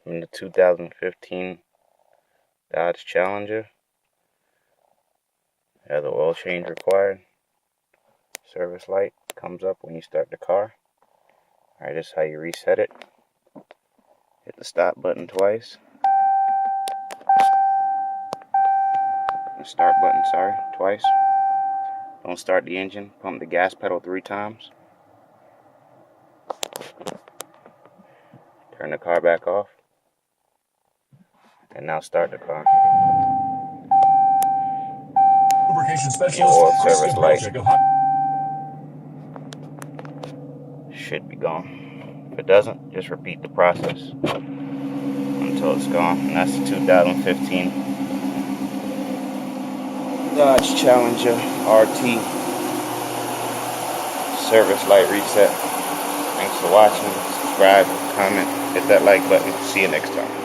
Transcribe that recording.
in the 2015 Dodge Challenger. Has an oil change required. Service light comes up when you start the car. Alright, this is how you reset it. Hit the stop button twice. The start button, twice. Don't start the engine. Pump the gas pedal 3 times. Turn the car back off. And now start the car. Lubrication specialist. Your oil service light should be gone. If it doesn't, just repeat the process until it's gone. And that's the 2015 Dodge Challenger RT service light reset. Thanks for watching. Subscribe, comment, hit that like button. See you next time.